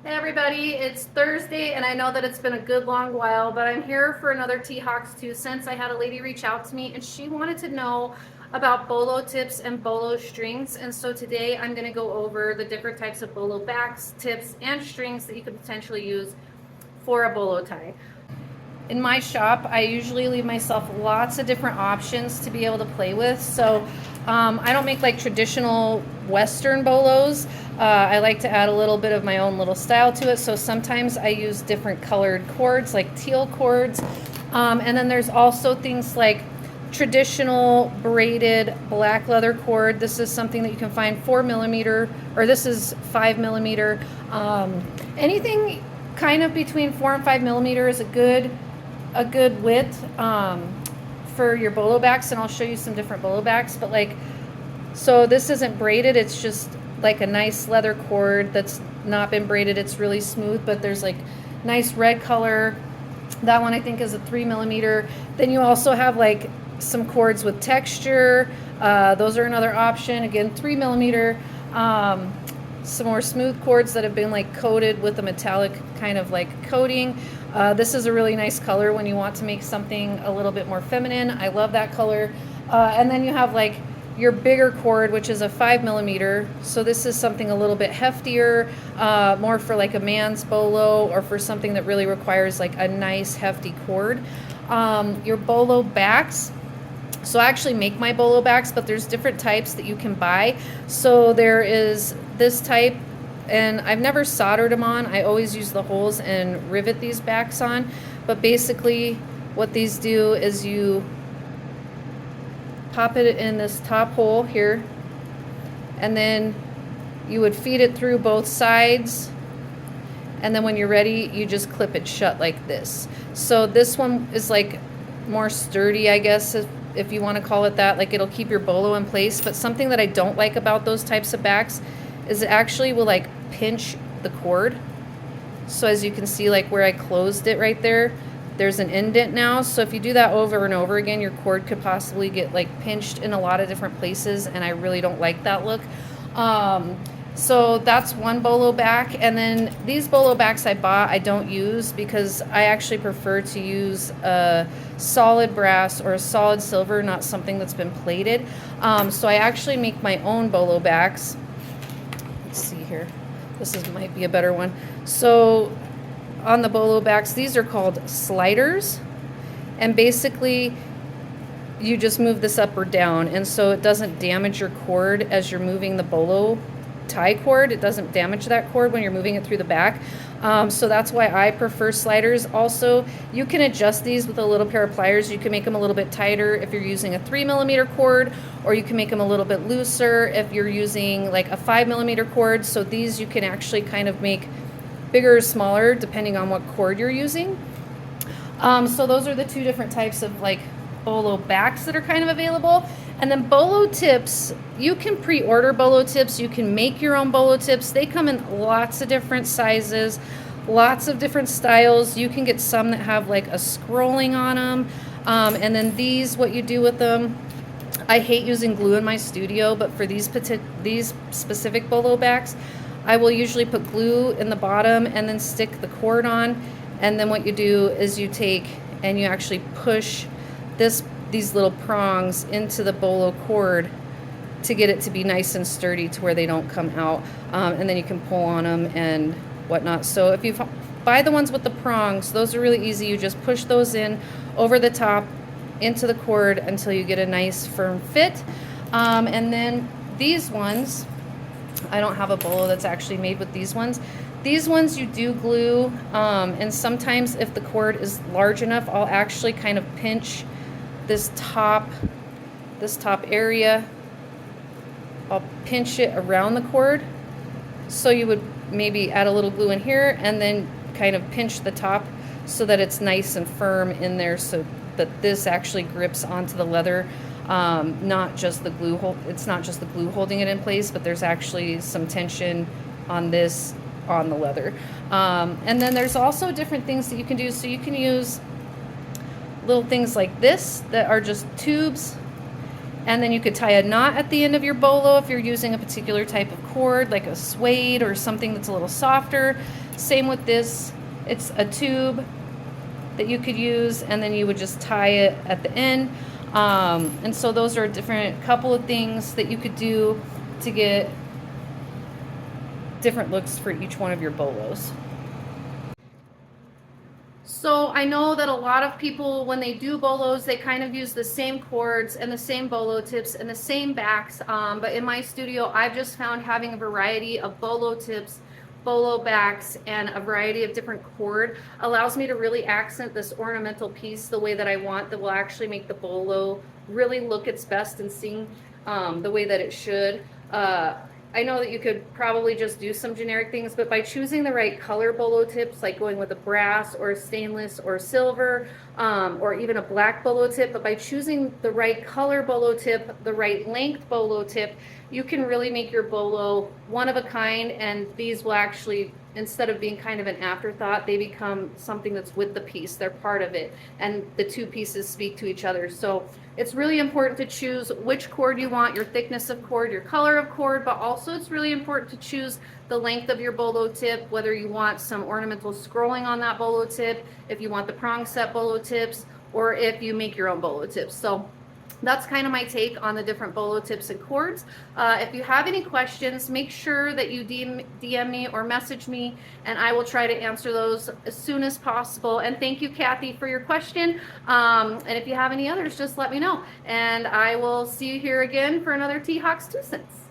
Hey everybody, it's Thursday and I know that it's been a good long while, but I'm here for another T-Hawks 2 cents. I had a lady reach out to me and she wanted to know about bolo tips and bolo strings, and so today I'm going to go over the different types of bolo backs, tips, and strings that you could potentially use for a bolo tie. In my shop, I usually leave myself lots of different options to be able to play with. So I don't make like traditional Western bolos. I like to add a little bit of my own little style to it. So sometimes I use different colored cords, like teal cords. And then there's also things like traditional braided black leather cord. This is something that you can find 4mm, or this is 5mm. Anything kind of between 4 and 5mm is a good width for your bolo backs, and I'll show you some different bolo backs. But like, so this isn't braided, it's just like a nice leather cord that's not been braided. It's really smooth, but there's like nice red color. That one I think is a 3mm. Then you also have like some cords with texture. Those are another option, again 3mm. Some more smooth cords that have been like coated with a metallic kind of like coating. This is a really nice color when you want to make something a little bit more feminine. I love that color. And then you have like your bigger cord, which is a 5mm. So this is something a little bit heftier, more for like a man's bolo, or for something that really requires like a nice hefty cord. Your bolo backs. So I actually make my bolo backs, but there's different types that you can buy. So there is this type, and I've never soldered them on. I always use the holes and rivet these backs on. But basically what these do is you pop it in this top hole here, and then you would feed it through both sides, and then when you're ready you just clip it shut like this. So this one is like more sturdy, I guess, if you want to call it that. Like, it'll keep your bolo in place. But something that I don't like about those types of backs is it actually will like pinch the cord. So as you can see, like where I closed it right there, there's an indent now. So if you do that over and over again, your cord could possibly get like pinched in a lot of different places, and I really don't like that look. So that's one bolo back. And then these bolo backs I bought, I don't use, because I actually prefer to use a solid brass or a solid silver, not something that's been plated. So I actually make my own bolo backs. Let's see here. Might be a better one. So on the bolo backs, these are called sliders. And basically you just move this up or down, and so it doesn't damage your cord as you're moving the bolo tie cord. It doesn't damage that cord when you're moving it through the back. So that's why I prefer sliders. Also, you can adjust these with a little pair of pliers. You can make them a little bit tighter if you're using a 3mm cord, or you can make them a little bit looser if you're using like a 5mm cord. So these you can actually kind of make bigger or smaller depending on what cord you're using. So those are the two different types of like bolo backs that are kind of available. And then bolo tips, you can pre-order bolo tips. You can make your own bolo tips. They come in lots of different sizes, lots of different styles. You can get some that have like a scrolling on them. And then these, what you do with them, I hate using glue in my studio, but for these specific bolo backs, I will usually put glue in the bottom and then stick the cord on. And then what you do is you take and you actually push these little prongs into the bolo cord to get it to be nice and sturdy to where they don't come out. And then you can pull on them and whatnot. So if you buy the ones with the prongs, those are really easy. You just push those in over the top into the cord until you get a nice firm fit. And then these ones, I don't have a bolo that's actually made with these ones. These ones you do glue, and sometimes if the cord is large enough, I'll actually kind of pinch this top area. I'll pinch it around the cord. So you would maybe add a little glue in here and then kind of pinch the top so that it's nice and firm in there, so that this actually grips onto the leather. Not just the glue it's not just the glue holding it in place, but there's actually some tension on this, on the leather. And then there's also different things that you can do. So you can use little things like this that are just tubes, and then you could tie a knot at the end of your bolo if you're using a particular type of cord, like a suede or something that's a little softer. Same with this. It's a tube that you could use, and then you would just tie it at the end. And so those are a different couple of things that you could do to get different looks for each one of your bolos. So I know that a lot of people, when they do bolos, they kind of use the same cords and the same bolo tips and the same backs. But in my studio, I've just found having a variety of bolo tips, bolo backs, and a variety of different cord allows me to really accent this ornamental piece the way that I want, that will actually make the bolo really look its best and sing the way that it should. I know that you could probably just do some generic things, but by choosing the right color bolo tips, like going with a brass or stainless or silver, or even a black bolo tip, but by choosing the right color bolo tip, the right length bolo tip, you can really make your bolo one of a kind, and these will actually, instead of being kind of an afterthought, they become something that's with the piece. They're part of it, and the two pieces speak to each other. So it's really important to choose which cord you want, your thickness of cord, your color of cord, but also it's really important to choose the length of your bolo tip, whether you want some ornamental scrolling on that bolo tip, if you want the prong set bolo tips, or if you make your own bolo tips. So that's kind of my take on the different bolo tips and cords. If you have any questions, make sure that you DM me or message me, and I will try to answer those as soon as possible. And thank you, Kathy, for your question. And if you have any others, just let me know. And I will see you here again for another T-Hawks 2 Cents.